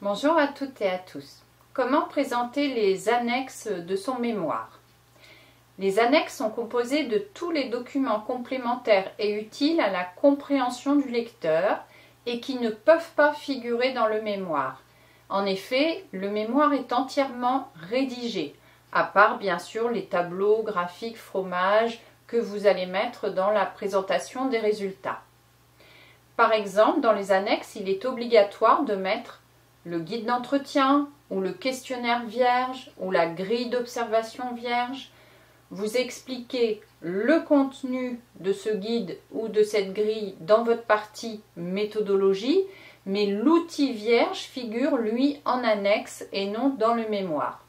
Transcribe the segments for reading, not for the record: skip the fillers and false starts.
Bonjour à toutes et à tous. Comment présenter les annexes de son mémoire? Les annexes sont composées de tous les documents complémentaires et utiles à la compréhension du lecteur et qui ne peuvent pas figurer dans le mémoire. En effet, le mémoire est entièrement rédigé, à part bien sûr les tableaux, graphiques, fromages que vous allez mettre dans la présentation des résultats. Par exemple, dans les annexes, il est obligatoire de mettre le guide d'entretien ou le questionnaire vierge ou la grille d'observation vierge. Vous expliquez le contenu de ce guide ou de cette grille dans votre partie méthodologie, mais l'outil vierge figure lui en annexe et non dans le mémoire.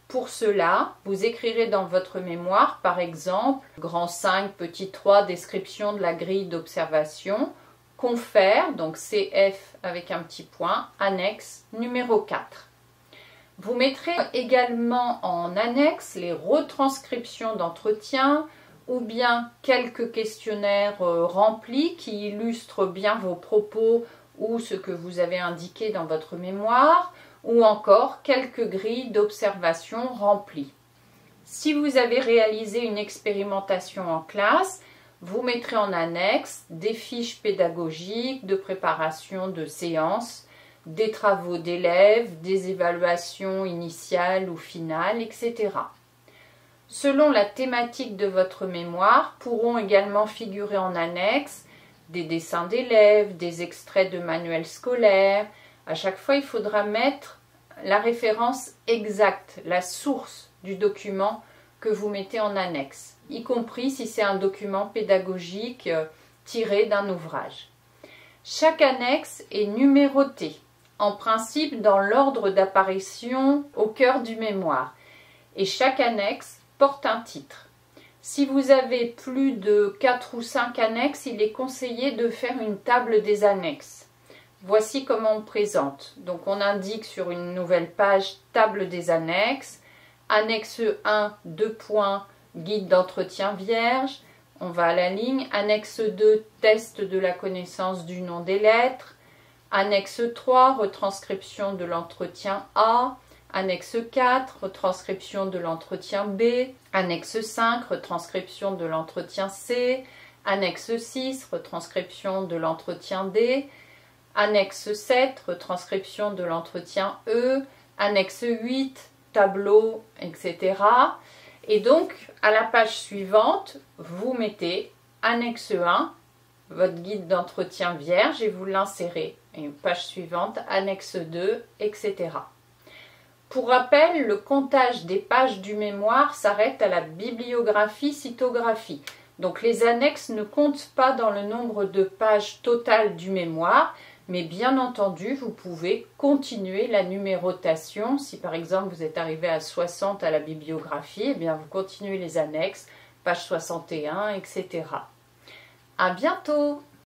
Pour cela, vous écrirez dans votre mémoire, par exemple, grand 5, petit 3, description de la grille d'observation, confère, donc CF avec un petit point, annexe numéro 4. Vous mettrez également en annexe les retranscriptions d'entretien ou bien quelques questionnaires remplis qui illustrent bien vos propos ou ce que vous avez indiqué dans votre mémoire, ou encore quelques grilles d'observation remplies. Si vous avez réalisé une expérimentation en classe, vous mettrez en annexe des fiches pédagogiques de préparation de séances, des travaux d'élèves, des évaluations initiales ou finales, etc. Selon la thématique de votre mémoire, pourront également figurer en annexe des dessins d'élèves, des extraits de manuels scolaires. À chaque fois, il faudra mettre la référence exacte, la source du document que vous mettez en annexe, y compris si c'est un document pédagogique tiré d'un ouvrage. Chaque annexe est numérotée, en principe dans l'ordre d'apparition au cœur du mémoire, et chaque annexe porte un titre. Si vous avez plus de 4 ou 5 annexes, il est conseillé de faire une table des annexes. Voici comment on présente. Donc on indique sur une nouvelle page table des annexes, annexe 1, 2 points, guide d'entretien vierge. On va à la ligne. Annexe 2, test de la connaissance du nom des lettres. Annexe 3, retranscription de l'entretien A. Annexe 4, retranscription de l'entretien B. Annexe 5, retranscription de l'entretien C. Annexe 6, retranscription de l'entretien D. Annexe 7, retranscription de l'entretien E. Annexe 8, tableau, etc. Et donc, à la page suivante, vous mettez annexe 1, votre guide d'entretien vierge, et vous l'insérez. Et page suivante, annexe 2, etc. Pour rappel, le comptage des pages du mémoire s'arrête à la bibliographie-cytographie. Donc les annexes ne comptent pas dans le nombre de pages totales du mémoire, mais bien entendu, vous pouvez continuer la numérotation. Si par exemple vous êtes arrivé à 60 à la bibliographie, eh bien vous continuez les annexes, page 61, etc. À bientôt!